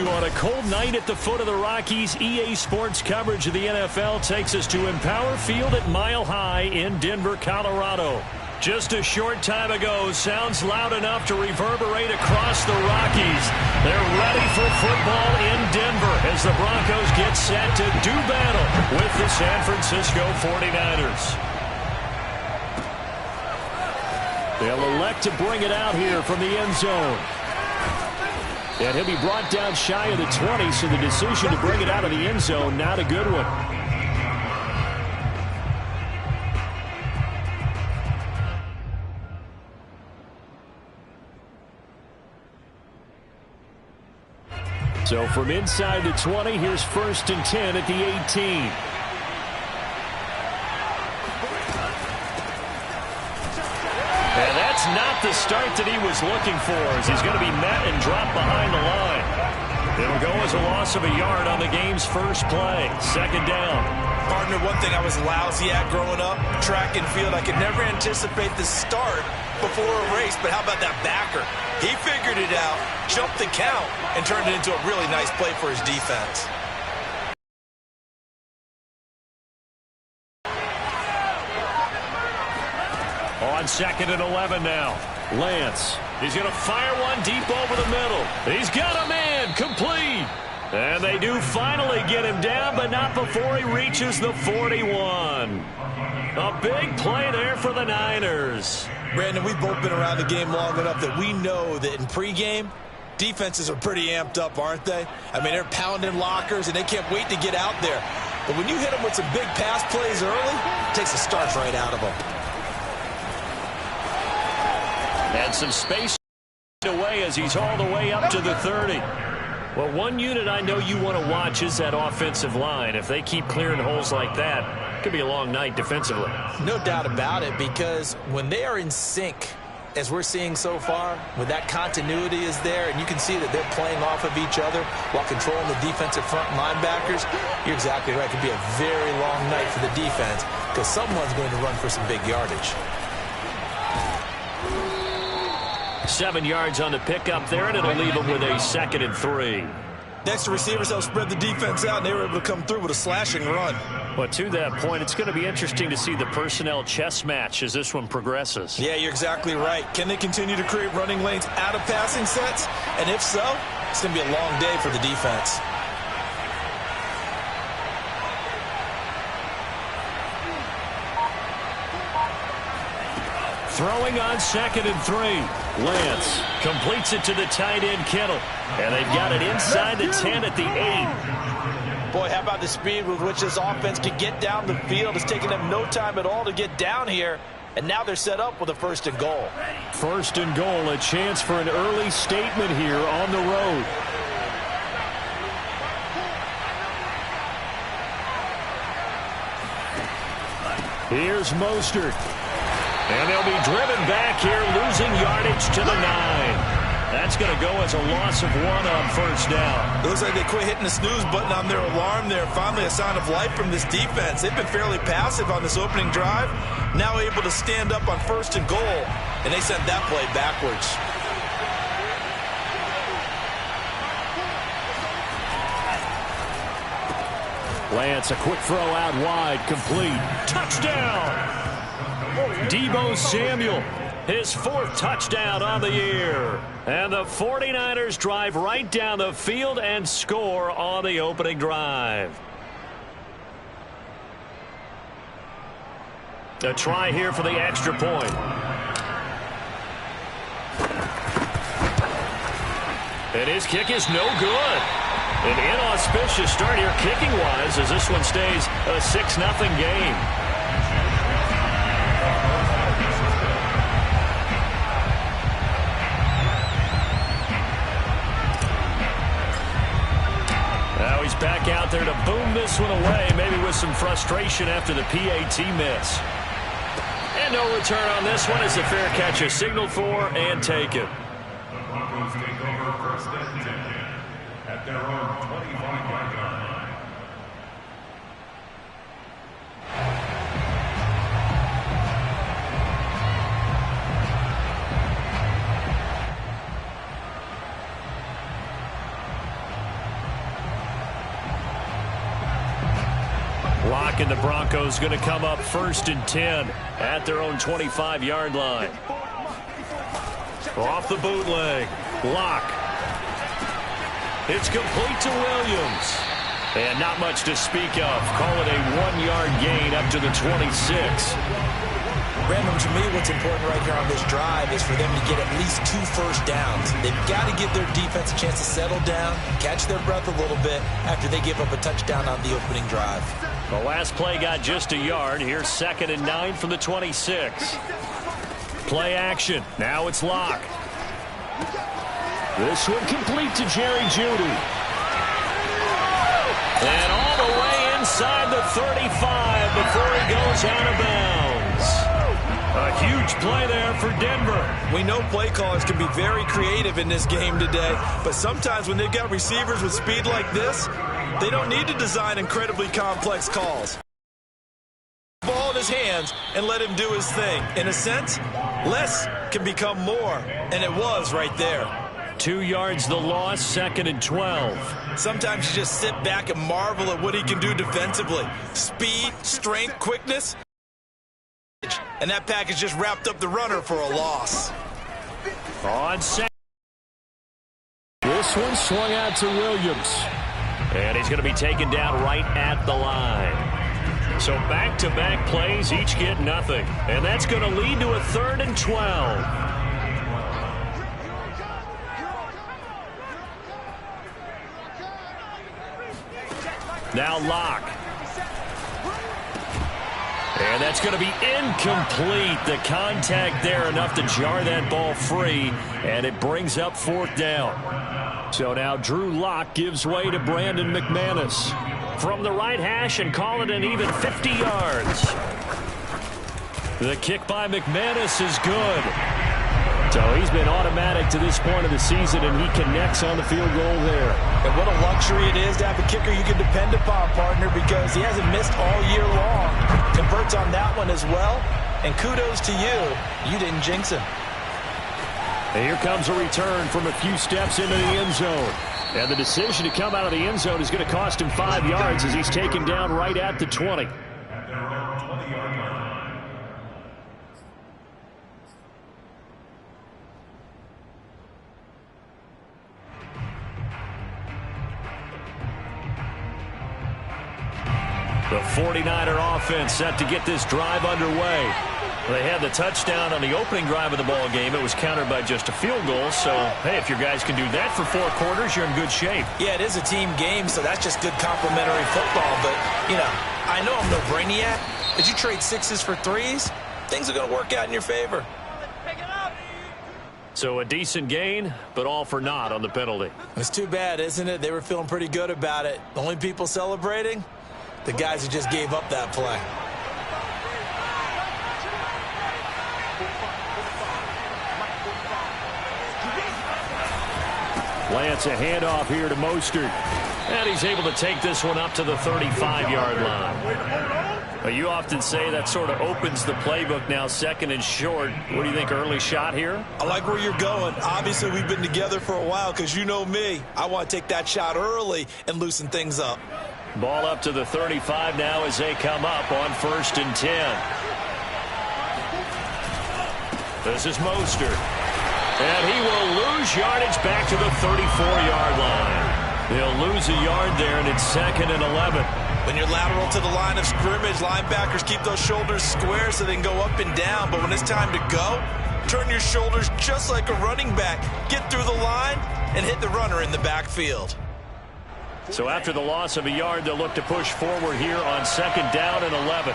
On a cold night at the foot of the Rockies, EA Sports coverage of the NFL takes us to Empower Field at Mile High in Denver, Colorado. Just a short time ago, sounds loud enough to reverberate across the Rockies. They're ready for football in Denver as the Broncos get set to do battle with the San Francisco 49ers. They'll elect to bring it out here from the end zone. And he'll be brought down shy of the 20, so the decision to bring it out of the end zone, not a good one. So from inside the 20, here's 1st and 10 at the 18. And that's not the start that he was looking for, as he's going to be met and dropped behind the line. It'll go as a loss of a yard on the game's first play. 2nd down. Partner, one thing I was lousy at growing up, track and field, I could never anticipate the start before a race, but how about that backer? He figured it out, jumped the count, and turned it into a really nice play for his defense. On 2nd and 11 now. Lance. He's going to fire one deep over the middle. He's got a man. Complete. And they do finally get him down, but not before he reaches the 41. A big play there for the Niners. Brandon, we've both been around the game long enough that we know that in pregame, defenses are pretty amped up, aren't they? I mean, they're pounding lockers, and they can't wait to get out there. But when you hit them with some big pass plays early, it takes the starch right out of them. And some space away as he's all the way up to the 30. Well, one unit I know you want to watch is that offensive line. If they keep clearing holes like that, it could be a long night defensively. No doubt about it, because when they are in sync, as we're seeing so far, when that continuity is there, and you can see that they're playing off of each other while controlling the defensive front linebackers, you're exactly right. It could be a very long night for the defense because someone's going to run for some big yardage. 7 yards on the pickup there, and it'll leave them with a 2nd and 3. Next, the receivers helped spread the defense out, and they were able to come through with a slashing run. But to that point, it's going to be interesting to see the personnel chess match as this one progresses. Yeah, you're exactly right. Can they continue to create running lanes out of passing sets? And if so, it's going to be a long day for the defense. Throwing on 2nd and 3. Lance completes it to the tight end Kittle. And they've got it inside the 10 at the 8. Boy, how about the speed with which this offense can get down the field? It's taken them no time at all to get down here. And now they're set up with a 1st and goal. 1st and goal, a chance for an early statement here on the road. Here's Mostert. And they'll be driven back here, losing yardage to the 9. That's going to go as a loss of 1 on 1st down. It looks like they quit hitting the snooze button on their alarm there. Finally a sign of life from this defense. They've been fairly passive on this opening drive. Now able to stand up on 1st and goal. And they sent that play backwards. Lance, a quick throw out wide, complete. Touchdown! Deebo Samuel, his 4th touchdown on the year. And the 49ers drive right down the field and score on the opening drive. A try here for the extra point. And his kick is no good. An inauspicious start here kicking-wise as this one stays a 6-0 game. Now he's back out there to boom this one away, maybe with some frustration after the PAT miss. And no return on this one as the fair catch is signaled for and taken. Broncos take over 1st and 10 at their own 25-yard line. Lock and the Broncos going to come up 1st and 10 at their own 25-yard line. Off the bootleg. Lock. It's complete to Williams. And not much to speak of. Call it a 1-yard gain up to the 26. Brandon, to me, what's important right here on this drive is for them to get at least 2 first downs. They've got to give their defense a chance to settle down, catch their breath a little bit after they give up a touchdown on the opening drive. The last play got just a yard. Here's 2nd and 9 from the 26. Play action. Now it's Lock. This one complete to Jerry Jeudy. And all the way inside the 35 before he goes out of bounds. A huge play there for Denver. We know play callers can be very creative in this game today, but sometimes when they've got receivers with speed like this, they don't need to design incredibly complex calls. Ball in his hands and let him do his thing. In a sense, less can become more, and it was right there. 2 yards the loss, 2nd and 12. Sometimes you just sit back and marvel at what he can do defensively. Speed, strength, quickness. And that package just wrapped up the runner for a loss. On set. This one swung out to Williams. And he's going to be taken down right at the line. So back-to-back plays, each get nothing. And that's going to lead to a 3rd and 12. Now Lock. And that's going to be incomplete. The contact there enough to jar that ball free, and it brings up 4th down. So now Drew Lock gives way to Brandon McManus. From the right hash and call it an even 50 yards. The kick by McManus is good. So he's been automatic to this point of the season, and he connects on the field goal there. And what a luxury it is to have a kicker you can depend upon, partner, because he hasn't missed all year long. Converts on that one as well, and kudos to you. You didn't jinx him. And here comes a return from a few steps into the end zone. And the decision to come out of the end zone is going to cost him 5 yards as he's taken down right at the 20. The 49er offense set to get this drive underway. They had the touchdown on the opening drive of the ball game. It was countered by just a field goal. So, hey, if your guys can do that for 4 quarters, you're in good shape. Yeah, it is a team game, so that's just good complimentary football. But, you know, I know I'm no brainiac, but you trade 6s for 3s, things are going to work out in your favor. So a decent gain, but all for naught on the penalty. It's too bad, isn't it? They were feeling pretty good about it. The only people celebrating, the guys who just gave up that play. Lance, a handoff here to Mostert. And he's able to take this one up to the 35-yard line. But you often say that sort of opens the playbook now, 2nd and short. What do you think, early shot here? I like where you're going. Obviously, we've been together for a while because you know me. I want to take that shot early and loosen things up. Ball up to the 35 now as they come up on 1st and 10. This is Mostert. And he will lose yardage back to the 34-yard line. He'll lose a yard there, and it's 2nd and 11. When you're lateral to the line of scrimmage, linebackers keep those shoulders square so they can go up and down. But when it's time to go, turn your shoulders just like a running back. Get through the line and hit the runner in the backfield. So after the loss of a yard, they'll look to push forward here on 2nd down and 11.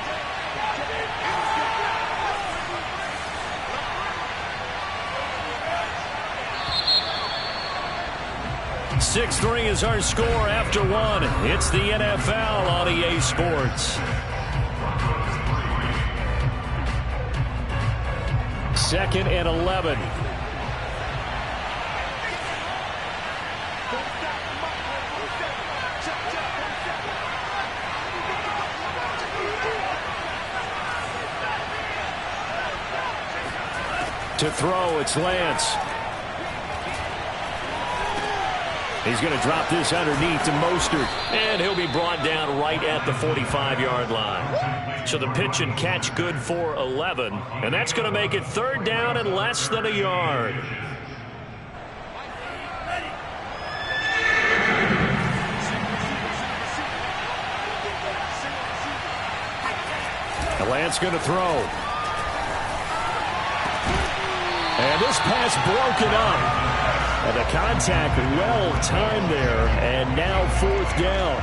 6-3 is our score after 1. It's the NFL on EA Sports. 2nd and 11. To throw, it's Lance. He's going to drop this underneath to Mostert. And he'll be brought down right at the 45-yard line. So the pitch and catch good for 11. And that's going to make it 3rd down and less than a yard. Lance going to throw. And this pass broken up. And the contact well-timed there, and now 4th down.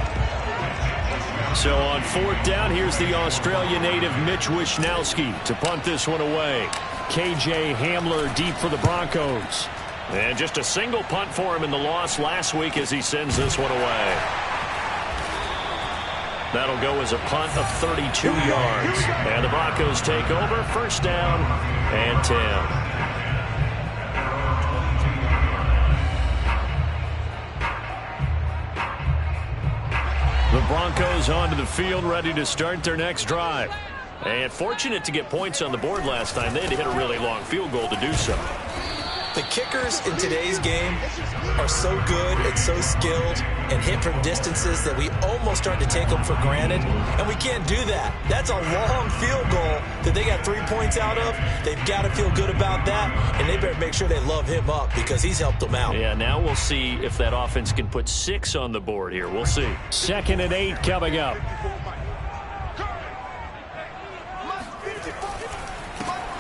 So on 4th down, here's the Australian native Mitch Wishnowsky to punt this one away. KJ Hamler deep for the Broncos. And just a single punt for him in the loss last week as he sends this one away. That'll go as a punt of 32 yards. And the Broncos take over, 1st down and 10. The Broncos onto the field, ready to start their next drive. And fortunate to get points on the board last time. They had to hit a really long field goal to do so. The kickers in today's game are so good and so skilled and hit from distances that we almost start to take them for granted. And we can't do that. That's a long field goal that they got 3 points out of. They've got to feel good about that. And they better make sure they love him up because he's helped them out. Yeah, now we'll see if that offense can put 6 on the board here. We'll see. 2nd and 8 coming up.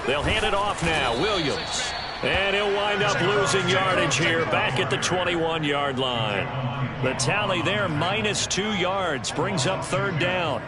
They'll hand it off now. Williams. And he'll wind up losing yardage here back at the 21-yard line. The tally there, -2 yards, brings up 3rd down.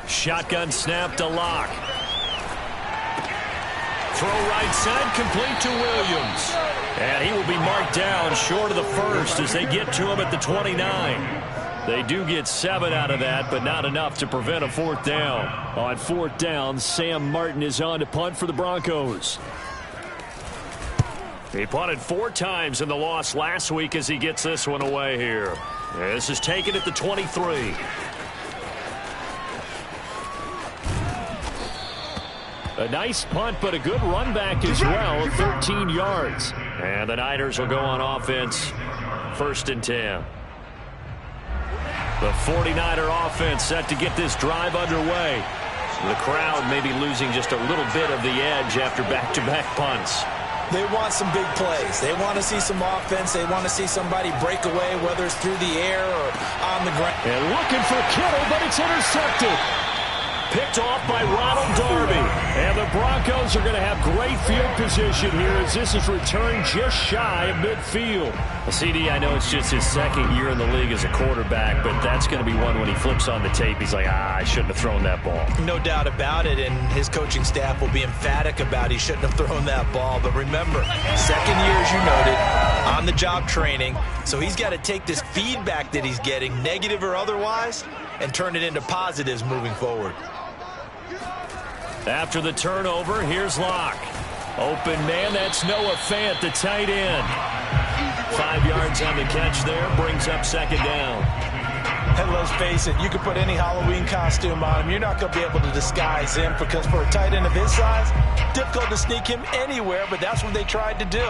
Shotgun snap to Locke. Throw right side, complete to Williams. And he will be marked down short of the 1st as they get to him at the 29. They do get 7 out of that, but not enough to prevent a 4th down. On 4th down, Sam Martin is on to punt for the Broncos. He punted 4 times in the loss last week as he gets this one away here. This is taken at the 23. A nice punt, but a good run back as well, 13 yards. And the Niners will go on offense, 1st and 10. The 49er offense set to get this drive underway. The crowd may be losing just a little bit of the edge after back-to-back punts. They want some big plays. They want to see some offense. They want to see somebody break away, whether it's through the air or on the ground. And looking for Kittle, but it's intercepted. Picked off by Ronald Darby. And the Broncos are going to have great field position here as this is returned just shy of midfield. CD, I know it's just his 2nd year in the league as a quarterback, but that's going to be one when he flips on the tape. He's like, I shouldn't have thrown that ball. No doubt about it, and his coaching staff will be emphatic about he shouldn't have thrown that ball. But remember, 2nd year, as you noted, on-the-job training, so he's got to take this feedback that he's getting, negative or otherwise, and turn it into positives moving forward. After the turnover, here's Locke. Open man, that's Noah Fant, the tight end. 5 yards on the catch there, brings up second down. And let's face it, you can put any Halloween costume on him. You're not going to be able to disguise him because for a tight end of his size, difficult to sneak him anywhere, but that's what they tried to do.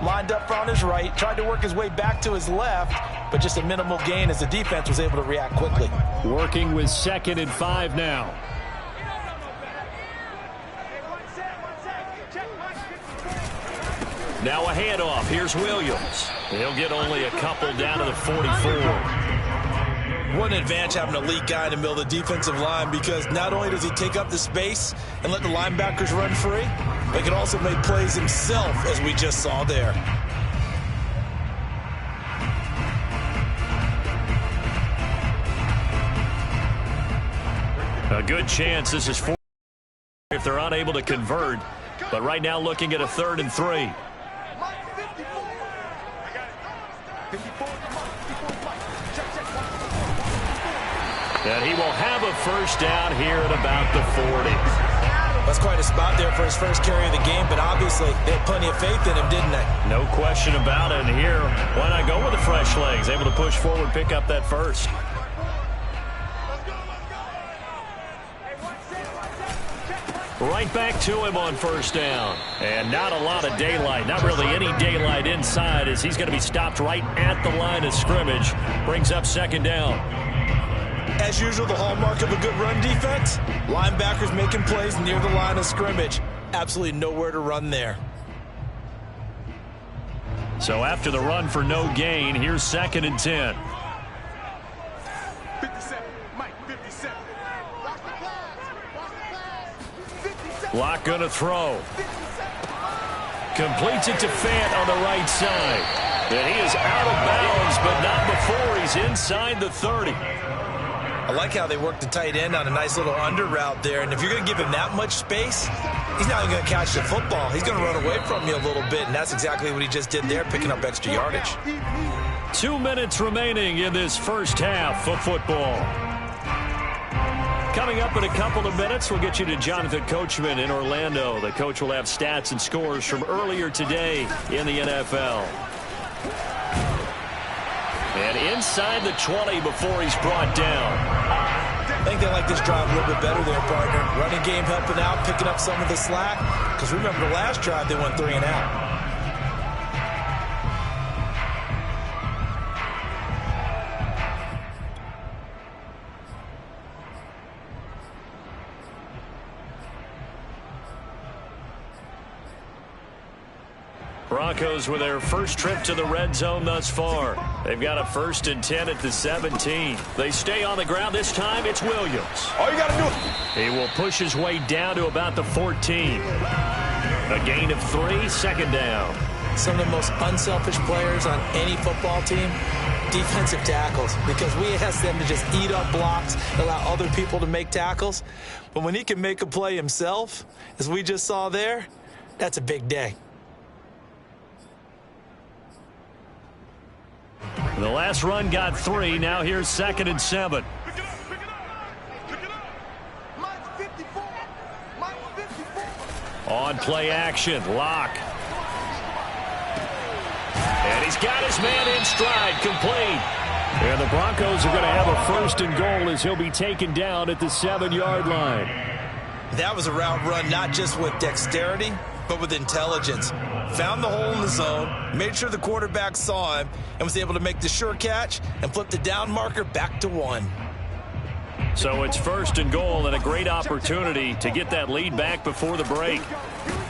Lined up on his right, tried to work his way back to his left, but just a minimal gain as the defense was able to react quickly. Working with 2nd and 5 now. Now a handoff. Here's Williams. He'll get only a couple down to the 44. What an advantage having an elite guy in the middle of the defensive line, because not only does he take up the space and let the linebackers run free, but he can also make plays himself, as we just saw there. A good chance this is 4 if they're unable to convert, but right now looking at a 3rd and 3. And he will have a first down here at about the 40. That's quite a spot there for his first carry of the game, but obviously they had plenty of faith in him, didn't they? No question about it. And here, why not go with the fresh legs? Able to push forward, pick up that first. Right back to him on first down. And not a lot of daylight. Not really any daylight inside, as he's going to be stopped right at the line of scrimmage. Brings up second down. As usual, the hallmark of a good run defense, linebackers making plays near the line of scrimmage. Absolutely nowhere to run there. So after the run for no gain, here's 2nd and 10. 57, Mike, 57. Lock gonna throw. Completes it to Fant on the right side. And he is out of bounds, but not before he's inside the 30. I like how they work the tight end on a nice little under route there. And if you're going to give him that much space, he's not even going to catch the football. He's going to run away from you a little bit, and that's exactly what he just did there, picking up extra yardage. 2 minutes remaining in this first half of football. Coming up in a couple of minutes, we'll get you to Jonathan Coachman in Orlando. The coach will have stats and scores from earlier today in the NFL. And inside the 20 before he's brought down. I think they like this drive a little bit better there, partner. Running game helping out, picking up some of the slack. Because remember, the last drive, they went 3 and out. Broncos with their first trip to the red zone thus far. They've got a 1st and 10 at the 17. They stay on the ground. This time it's Williams. All you got to do is... He will push his way down to about the 14. A gain of 3, 2nd down. Some of the most unselfish players on any football team, defensive tackles, because we ask them to just eat up blocks, allow other people to make tackles. But when he can make a play himself, as we just saw there, that's a big day. The last run got 3. Now here's 2nd and 7. On play action, Lock. And he's got his man in stride, complete. And the Broncos are going to have a 1st and goal as he'll be taken down at the 7-yard line. That was a route run not just with dexterity, but with intelligence. Found the hole in the zone, made sure the quarterback saw him, and was able to make the sure catch and flip the down marker back to 1. So it's 1st and goal and a great opportunity to get that lead back before the break.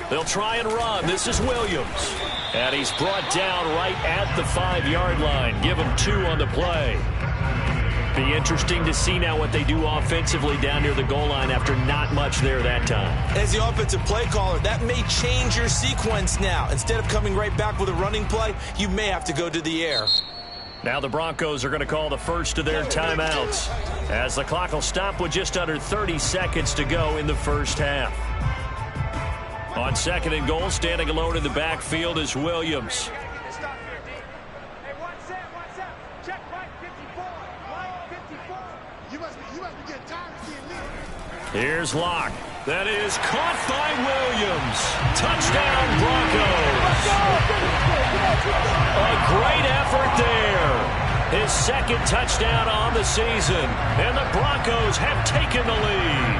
They'll try and run. This is Williams. And he's brought down right at the 5-yard line. Give him 2 on the play. Be interesting to see now what they do offensively down near the goal line after not much there that time. As the offensive play caller, that may change your sequence now. Instead of coming right back with a running play, you may have to go to the air. Now the Broncos are going to call the first of their timeouts as the clock will stop with just under 30 seconds to go in the first half. On 2nd and goal, standing alone in the backfield is Williams. You must be getting tired of seeing this. Here's Locke. That is caught by Williams. Touchdown, Broncos. A great effort there. His second touchdown on the season. And the Broncos have taken the lead.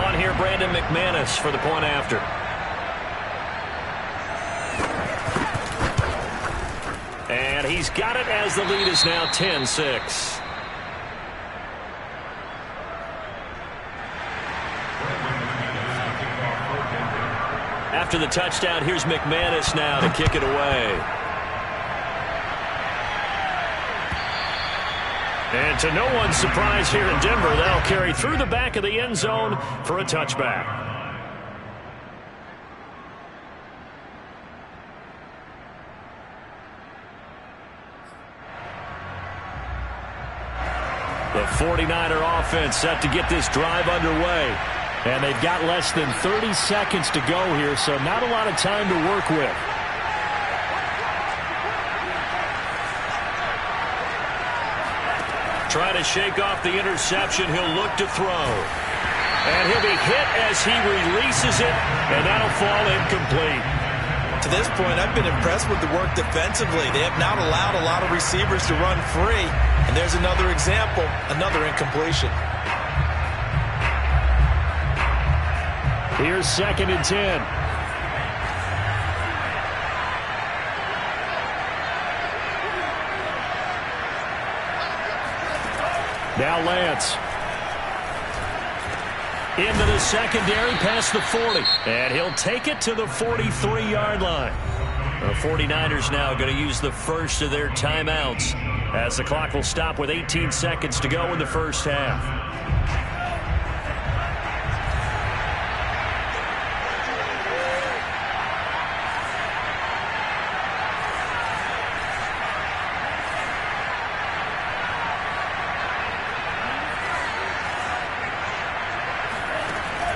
On here, Brandon McManus for the point after. And he's got it as the lead is now 10-6. After the touchdown, here's McManus now to kick it away. And to no one's surprise here in Denver, they'll carry through the back of the end zone for a touchback. The 49er offense set to get this drive underway. And they've got less than 30 seconds to go here, so not a lot of time to work with. Try to shake off the interception. He'll look to throw. And he'll be hit as he releases it, and that'll fall incomplete. To this point, I've been impressed with the work defensively. They have not allowed a lot of receivers to run free. And there's another example, another incompletion. Here's 2nd and 10. Now Lance. Into the secondary past the 40. And he'll take it to the 43-yard line. The 49ers now going to use the first of their timeouts as the clock will stop with 18 seconds to go in the first half.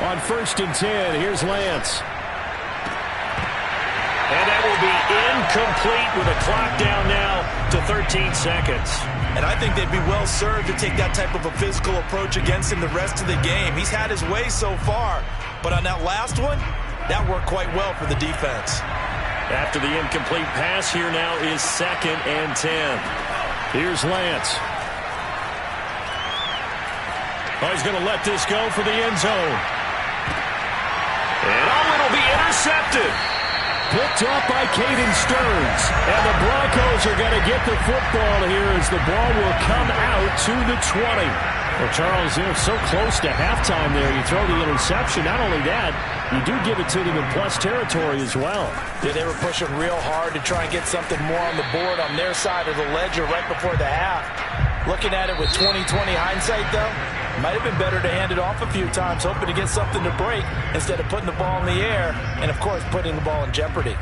On 1st and 10, here's Lance. And that will be incomplete with a clock down now to 13 seconds. And I think they'd be well served to take that type of a physical approach against him the rest of the game. He's had his way so far, but on that last one, that worked quite well for the defense. After the incomplete pass, here now is 2nd and 10. Here's Lance. Oh, he's going to let this go for the end zone. And it'll be intercepted. Picked up by Caden Stearns. And the Broncos are going to get the football here as the ball will come out to the 20. Well, Charles, so close to halftime there. You throw the interception. Not only that, you do give it to them in plus territory as well. Yeah, they were pushing real hard to try and get something more on the board on their side of the ledger right before the half. Looking at it with 20/20 hindsight, though, might have been better to hand it off a few times, hoping to get something to break instead of putting the ball in the air and, of course, putting the ball in jeopardy.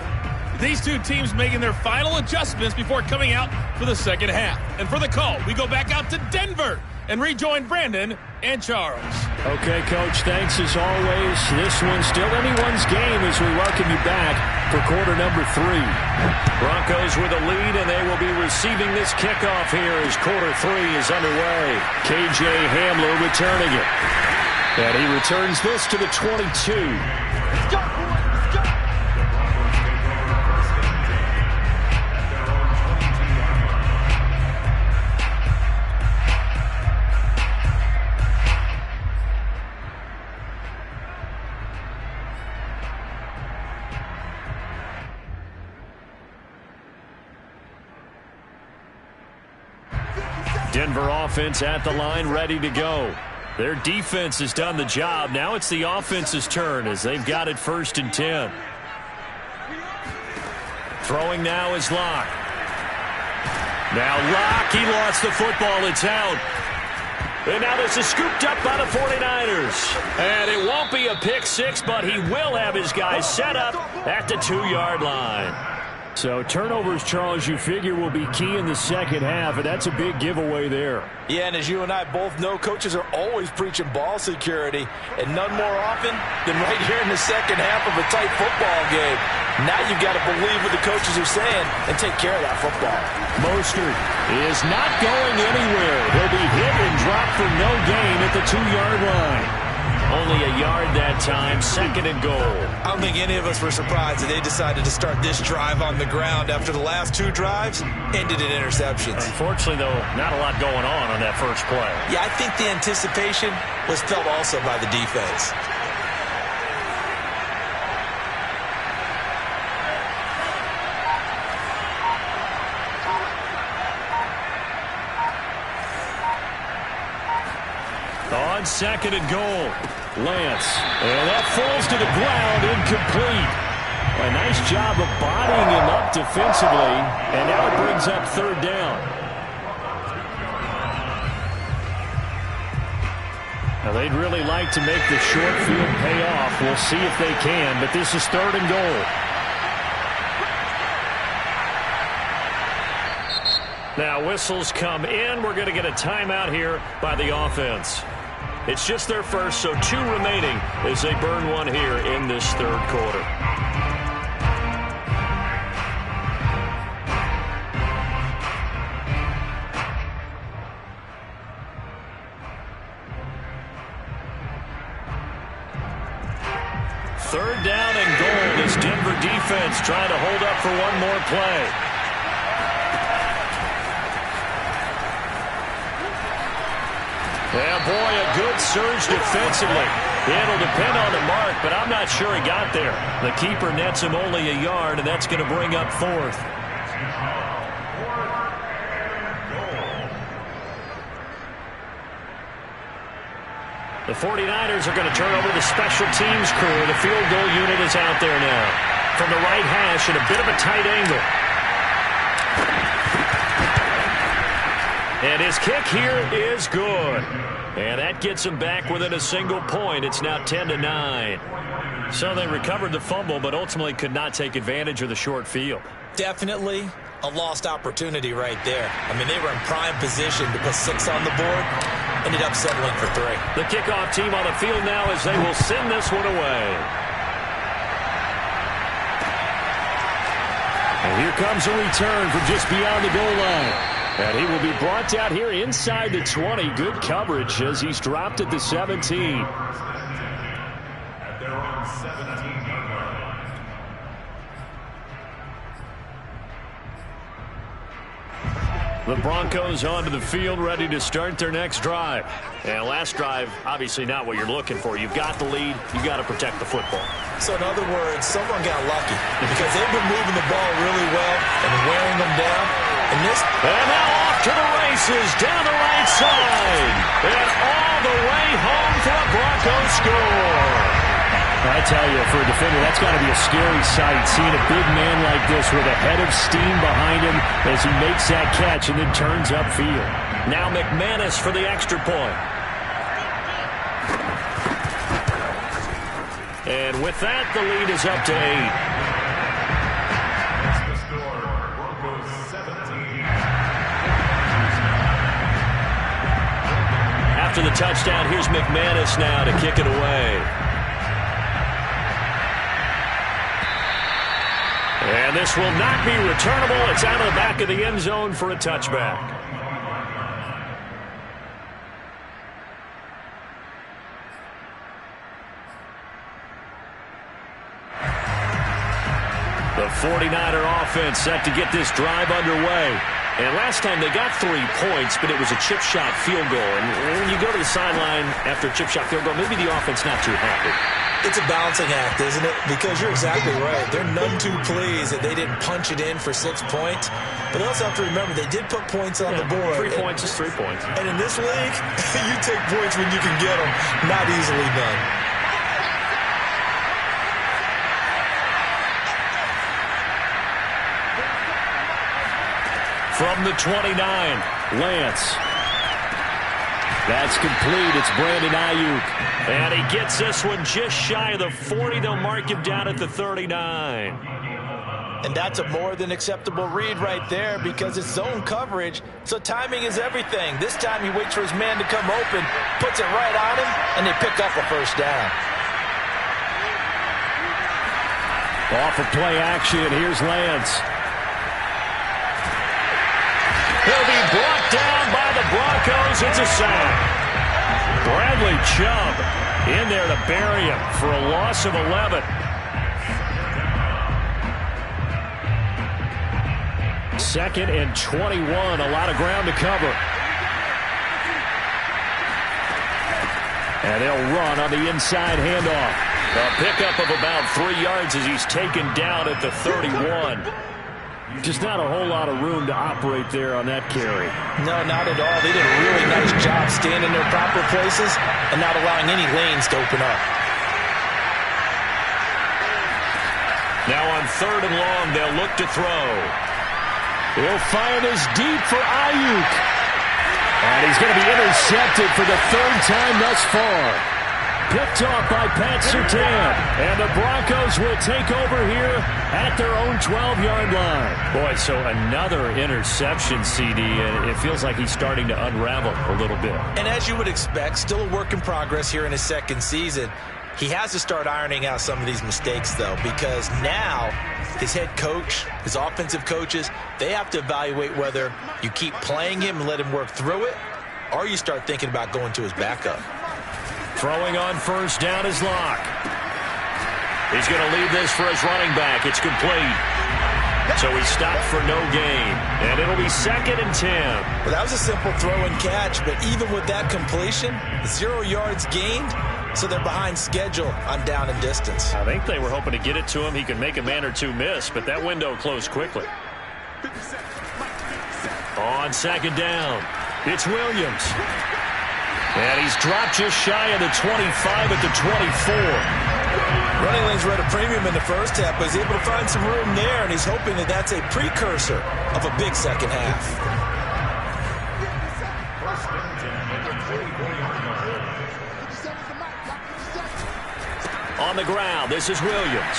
These two teams making their final adjustments before coming out for the second half. And for the call, we go back out to Denver and rejoin Brandon and Charles. Okay, Coach, thanks as always. This one's still anyone's game as we welcome you back for quarter number 3. Broncos with a lead, and they will be receiving this kickoff here as quarter 3 is underway. KJ Hamler returning it. And he returns this to the 22. Let's go, boy. Let's go. Denver offense at the line, ready to go. Their defense has done the job. Now it's the offense's turn as they've got it 1st and 10. Throwing now is Locke. Now Locke, he lost the football. It's out. And now this is scooped up by the 49ers. And it won't be a pick six, but he will have his guys set up at the 2-yard line. So turnovers, Charles, you figure will be key in the second half, and that's a big giveaway there. Yeah, and as you and I both know, coaches are always preaching ball security, and none more often than right here in the second half of a tight football game. Now you've got to believe what the coaches are saying and take care of that football. Mostert is not going anywhere. He'll be hit up for no gain at the 2-yard line. Only a yard that time, 2nd and goal. I don't think any of us were surprised that they decided to start this drive on the ground after the last 2 drives ended in interceptions. Unfortunately, though, not a lot going on that first play. Yeah, I think the anticipation was felt also by the defense. On 2nd and goal, Lance. And that falls to the ground, incomplete. A nice job of bodying him up defensively, and now it brings up 3rd down. Now, they'd really like to make the short field pay off. We'll see if they can, but this is 3rd and goal. Now, whistles come in. We're going to get a timeout here by the offense. It's just their first, so 2 remaining as they burn one here in this 3rd quarter. Third down and goal. This Denver defense trying to hold up for one more play. Yeah, boy, a good surge defensively. It'll depend on the mark, but I'm not sure he got there. The keeper nets him only a yard, and that's going to bring up 4th. The 49ers are going to turn over the special teams crew. The field goal unit is out there now. From the right hash at a bit of a tight angle. And his kick here is good. And that gets him back within a single point. It's now 10-9. So they recovered the fumble, but ultimately could not take advantage of the short field. Definitely a lost opportunity right there. I mean, they were in prime position to put 6 on the board. Ended up settling for 3. The kickoff team on the field now as they will send this one away. And here comes a return from just beyond the goal line. And he will be brought down here inside the 20. Good coverage as he's dropped at the 17. At their own 17-yard line. The Broncos onto the field, ready to start their next drive. And last drive, obviously not what you're looking for. You've got the lead. You've got to protect the football. So in other words, someone got lucky because they've been moving the ball really well and wearing them down. And now off to the races down the right side. And all the way home for a Broncos score. I tell you, for a defender, that's got to be a scary sight, seeing a big man like this with a head of steam behind him as he makes that catch and then turns upfield. Now McManus for the extra point. And with that, the lead is up to 8. After the touchdown, here's McManus now to kick it away. And this will not be returnable. It's out of the back of the end zone for a touchback. The 49er offense set to get this drive underway. And last time they got 3 points, but it was a chip shot field goal. And when you go to the sideline after a chip shot field goal, maybe the offense not too happy. It's a balancing act, isn't it? Because you're exactly right. They're none too pleased that they didn't punch it in for 6 points. But they also have to remember they did put points on the board. 3 points is 3 points. And in this league, you take points when you can get them. Not easily done. From the 29, Lance. That's complete. It's Brandon Ayuk. And he gets this one just shy of the 40. They'll mark him down at the 39. And that's a more than acceptable read right there because it's zone coverage, so timing is everything. This time he waits for his man to come open, puts it right on him, and they pick up a first down. Off of play action, here's Lance. He'll be brought down by the Broncos. It's a sack. Bradley Chubb in there to bury him for a loss of 11. Second and 21, a lot of ground to cover. And they'll run on the inside handoff. A pickup of about 3 yards as he's taken down at the 31. Just not a whole lot of room to operate there on that carry. No, not at all. They did a really nice job staying in their proper places and not allowing any lanes to open up. Now on 3rd and long, they'll look to throw. He'll fire this deep for Ayuk. And he's going to be intercepted for the 3rd time thus far. Picked off by Pat Surtain. And the Broncos will take over here at their own 12-yard line. Boy, so another interception, CD, and it feels like he's starting to unravel a little bit. And as you would expect, still a work in progress here in his 2nd season. He has to start ironing out some of these mistakes, though, because now his head coach, his offensive coaches, they have to evaluate whether you keep playing him and let him work through it, or you start thinking about going to his backup. Throwing on 1st down is Locke. He's going to leave this for his running back. It's complete. So he stopped for no gain. And it'll be 2nd and 10. Well, that was a simple throw and catch, but even with that completion, 0 yards gained, so they're behind schedule on down and distance. I think they were hoping to get it to him. He could make a man or two miss, but that window closed quickly. On 2nd down, it's Williams. And he's dropped just shy of the 25 at the 24. Running lanes were at a premium in the 1st half, but he's able to find some room there, and he's hoping that that's a precursor of a big 2nd half. On the ground, this is Williams.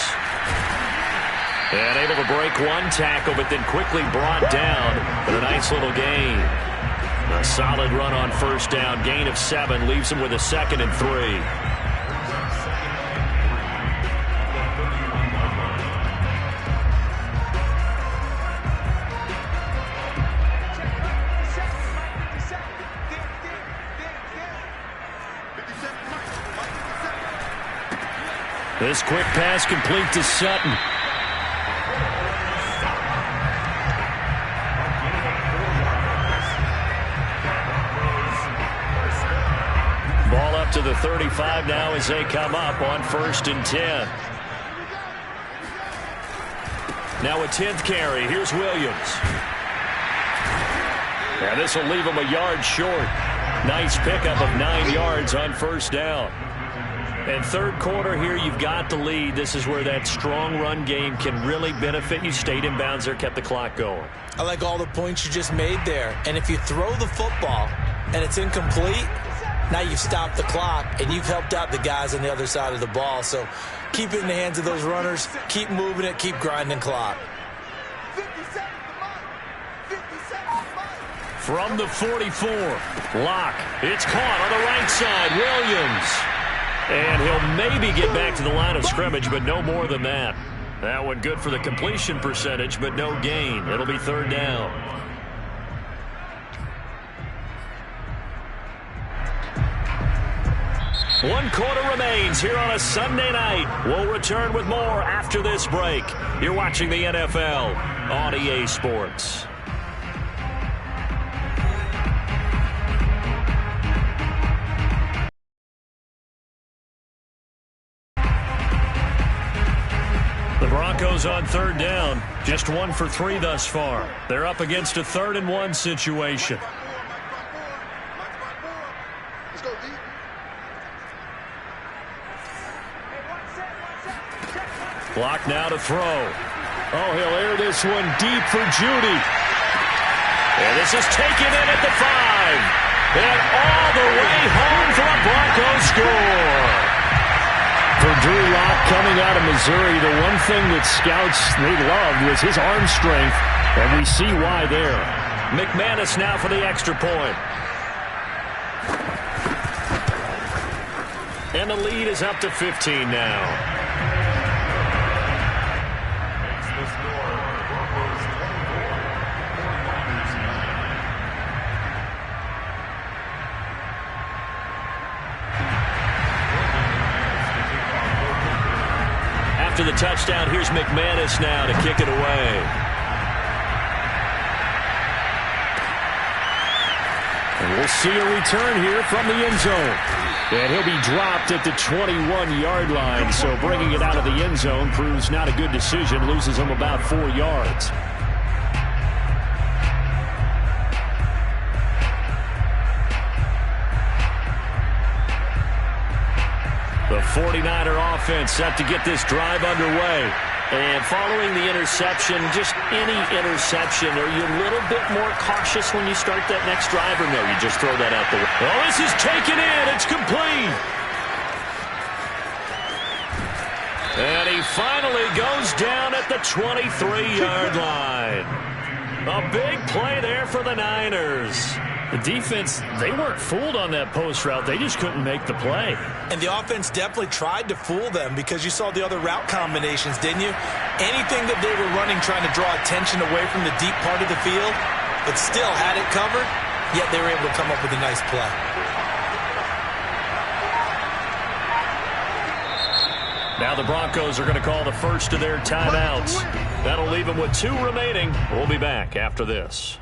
And able to break one tackle, but then quickly brought down with a nice little gain. A solid run on 1st down. Gain of 7 leaves him with a 2nd and 3. This quick pass complete to Sutton. Ball up to the 35 now as they come up on 1st and 10. Now a 10th carry. Here's Williams. And this will leave him a yard short. Nice pickup of 9 yards on 1st down. And 3rd quarter here, you've got the lead. This is where that strong run game can really benefit you. Stayed in bounds there, kept the clock going. I like all the points you just made there. And if you throw the football and it's incomplete, now you've stopped the clock and you've helped out the guys on the other side of the ball. So keep it in the hands of those runners. Keep moving it. Keep grinding clock. From the 44, Locke. It's caught on the right side. Williams. And he'll maybe get back to the line of scrimmage, but no more than that. That one good for the completion percentage, but no gain. It'll be 3rd down. One quarter remains here on a Sunday night. We'll return with more after this break. You're watching the NFL on EA Sports. The Broncos on 3rd down. Just 1 for 3 thus far. They're up against a 3rd and 1 situation. Let's go, D. Block now to throw. Oh, he'll air this one deep for Judy. And this is taken in at the 5. And all the way home for a Broncos score. For Drew Lock coming out of Missouri, the one thing that scouts they loved was his arm strength, and we see why there. McManus now for the extra point. And the lead is up to 15 now. After the touchdown, here's McManus now to kick it away. And we'll see a return here from the end zone. And he'll be dropped at the 21-yard line, so bringing it out of the end zone proves not a good decision. Loses him about 4 yards. The 49er offense set to get this drive underway. And following the interception, just any interception, are you a little bit more cautious when you start that next drive, or no, you just throw that out the way? Oh, this is taken in. It's complete. And he finally goes down at the 23-yard line. A big play there for the Niners. The defense, they weren't fooled on that post route. They just couldn't make the play. And the offense definitely tried to fool them because you saw the other route combinations, didn't you? Anything that they were running trying to draw attention away from the deep part of the field, but still had it covered, yet they were able to come up with a nice play. Now the Broncos are going to call the first of their timeouts. That'll leave them with 2 remaining. We'll be back after this.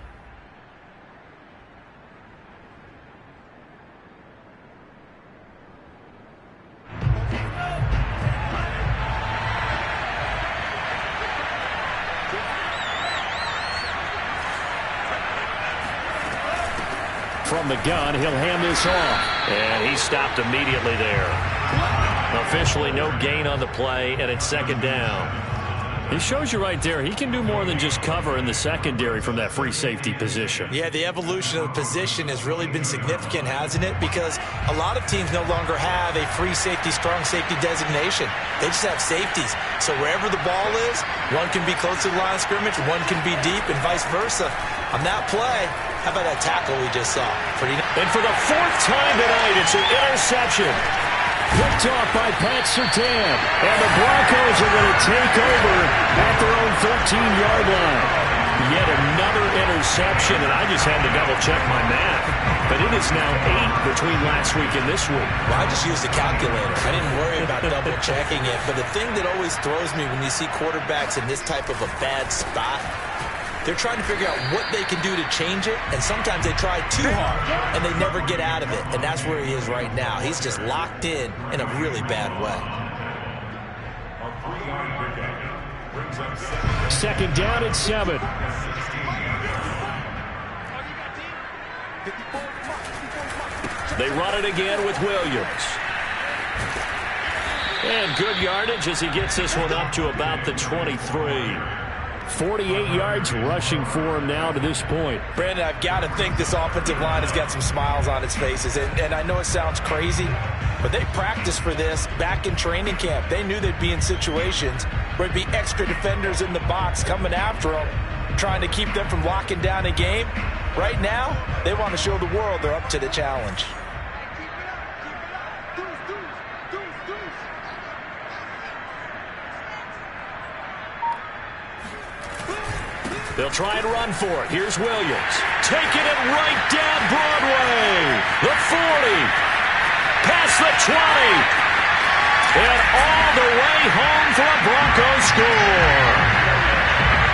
From the gun, he'll hand this off. And he stopped immediately there. Officially no gain on the play, and it's second down. He shows you right there, he can do more than just cover in the secondary from that free safety position. Yeah, the evolution of the position has really been significant, hasn't it? Because a lot of teams no longer have a free safety, strong safety designation. They just have safeties. So wherever the ball is, one can be close to the line of scrimmage, one can be deep, and vice versa. On that play, how about that tackle we just saw? And for the 4th time tonight, it's an interception. Picked off by Pat Surtain. And the Broncos are going to take over at their own 13-yard line. Yet another interception, and I just had to double-check my math. But it is now 8 between last week and this week. Well, I just used a calculator. I didn't worry about double-checking it. But the thing that always throws me when you see quarterbacks in this type of a bad spot, they're trying to figure out what they can do to change it, and sometimes they try too hard, and they never get out of it. And that's where he is right now. He's just locked in a really bad way. Second down at 7. They run it again with Williams. And good yardage as he gets this one up to about the 23. 48 yards rushing for him now to this point. Brandon, I've got to think this offensive line has got some smiles on its faces. And I know it sounds crazy, but they practiced for this back in training camp. They knew they'd be in situations where there'd be extra defenders in the box coming after them, trying to keep them from locking down a game. Right now, they want to show the world they're up to the challenge. They'll try and run for it. Here's Williams. Taking it right down Broadway. The 40. Past the 20. And all the way home for a Broncos score.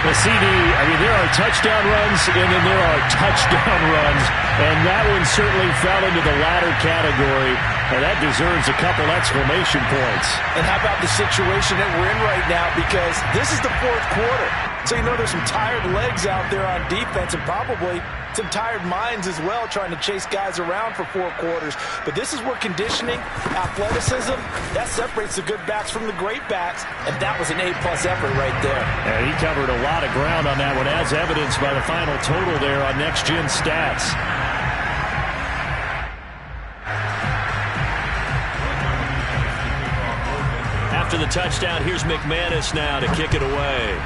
The CD, I mean, there are touchdown runs, and then there are touchdown runs. And that one certainly fell into the latter category. And that deserves a couple exclamation points. And how about the situation that we're in right now? Because this is the 4th quarter. So you know there's some tired legs out there on defense and probably some tired minds as well trying to chase guys around for 4 quarters. But this is where conditioning, athleticism, that separates the good backs from the great backs. And that was an A-plus effort right there. And he covered a lot of ground on that one, as evidenced by the final total there on Next Gen Stats. After the touchdown, here's McManus now to kick it away.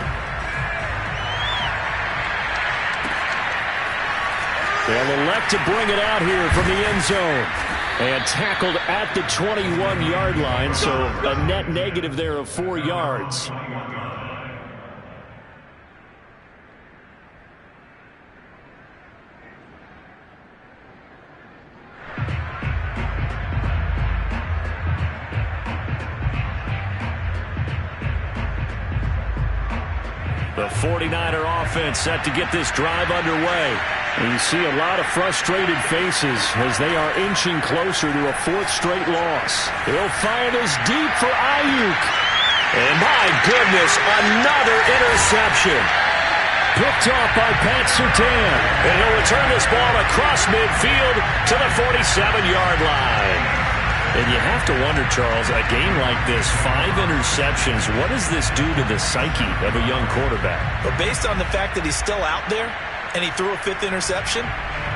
They'll elect to bring it out here from the end zone. And tackled at the 21-yard line, so a net negative there of 4 yards. The 49er offense set to get this drive underway. And you see a lot of frustrated faces as they are inching closer to a fourth straight loss. He'll fire this deep for Ayuk. And my goodness, another interception. Picked off by Pat Surtain. And he'll return this ball across midfield to the 47-yard line. And you have to wonder, Charles, a game like this, 5 interceptions, what does this do to the psyche of a young quarterback? But based on the fact that he's still out there and he threw a 5th interception,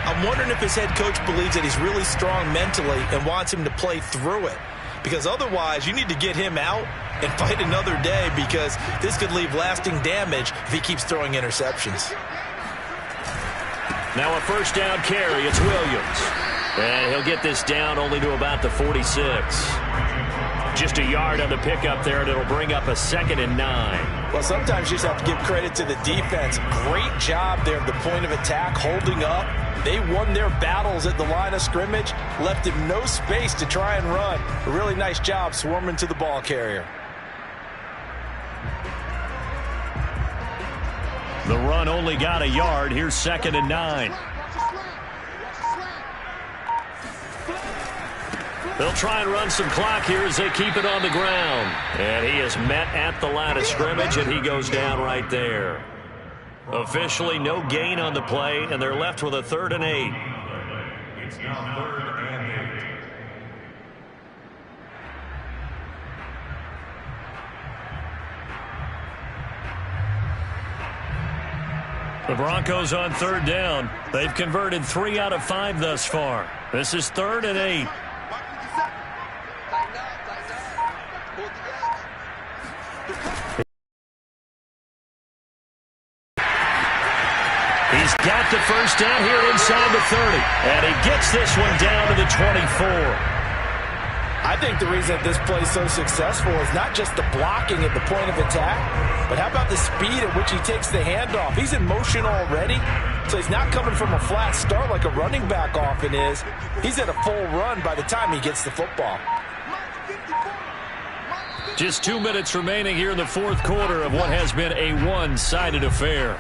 I'm wondering if his head coach believes that he's really strong mentally and wants him to play through it. Because otherwise, you need to get him out and fight another day, because this could leave lasting damage if he keeps throwing interceptions. Now a first down carry. It's Williams. And he'll get this down only to about the 46. Just a yard on the pickup there, and it'll bring up a 2nd and 9. Well, sometimes you just have to give credit to the defense. Great job there at the point of attack, holding up. They won their battles at the line of scrimmage, left him no space to try and run. A really nice job swarming to the ball carrier. The run only got a yard. Here's 2nd and 9. They'll try and run some clock here as they keep it on the ground. And he is met at the line of scrimmage, and he goes down right there. Officially no gain on the play, and they're left with a 3rd and 8. It's now 3rd and 8. The Broncos on 3rd down. They've converted 3 out of 5 thus far. This is 3rd and 8. He's got the first down here inside the 30. And he gets this one down to the 24. I think the reason that this play is so successful is not just the blocking at the point of attack, but how about the speed at which he takes the handoff? He's in motion already, so he's not coming from a flat start like a running back often is. He's at a full run by the time he gets the football. Just 2 minutes remaining here in the 4th quarter of what has been a one-sided affair.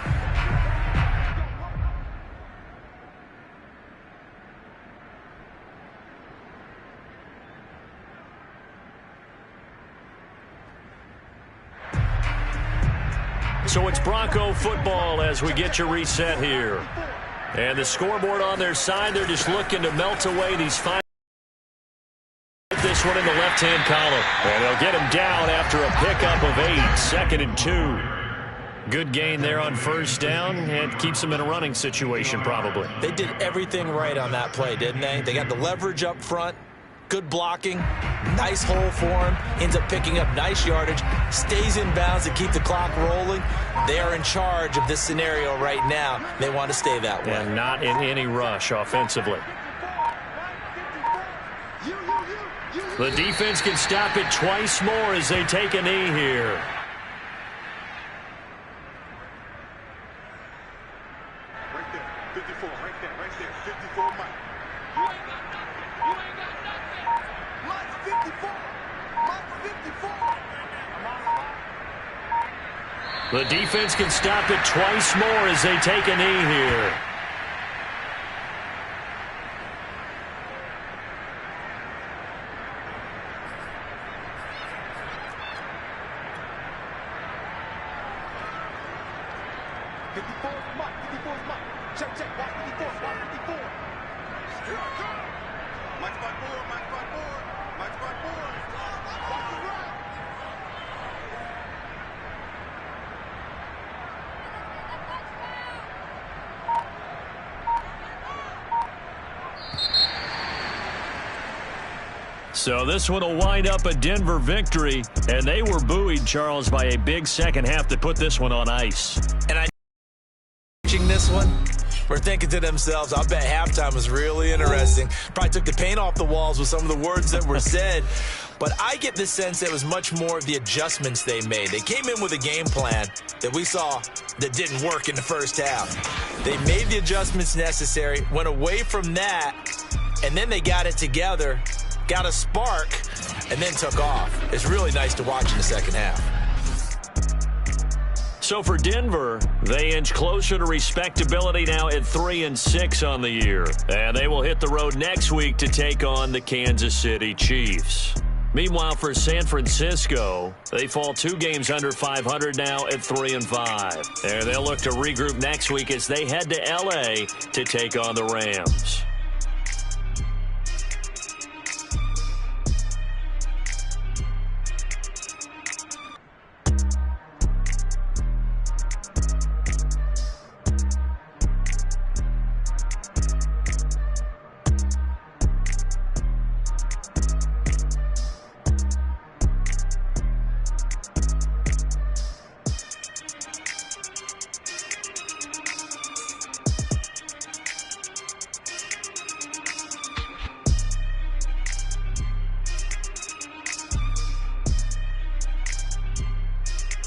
So it's Bronco football as we get you reset here. And the scoreboard on their side, they're just looking to melt away these 5. This one in the left-hand column. And they'll get him down after a pickup of 8. 2nd and 2. Good gain there on first down, and keeps them in a running situation probably. They did everything right on that play, didn't they? They got the leverage up front. Good blocking, nice hole for him, ends up picking up nice yardage, stays in bounds to keep the clock rolling. They are in charge of this scenario right now. They want to stay that way. And not in any rush offensively. The defense can stop it twice more as they take a knee here. Right there, 54, right there, 54, Mike. Mike's 54. The defense can stop it twice more as they take a knee here. So this one will wind up a Denver victory, and they were buoyed, Charles, by a big second half that put this one on ice. And watching this one, we're thinking to themselves, I bet halftime was really interesting. Probably took the paint off the walls with some of the words that were said. But I get the sense that it was much more of the adjustments they made. They came in with a game plan that we saw that didn't work in the first half. They made the adjustments necessary, went away from that, and then they got it together, got a spark, and then took off. It's really nice to watch in the second half. So for Denver, they inch closer to respectability now at 3-6 on the year. And they will hit the road next week to take on the Kansas City Chiefs. Meanwhile, for San Francisco, they fall 2 games under 500 now at 3-5. And they'll look to regroup next week as they head to L.A. to take on the Rams.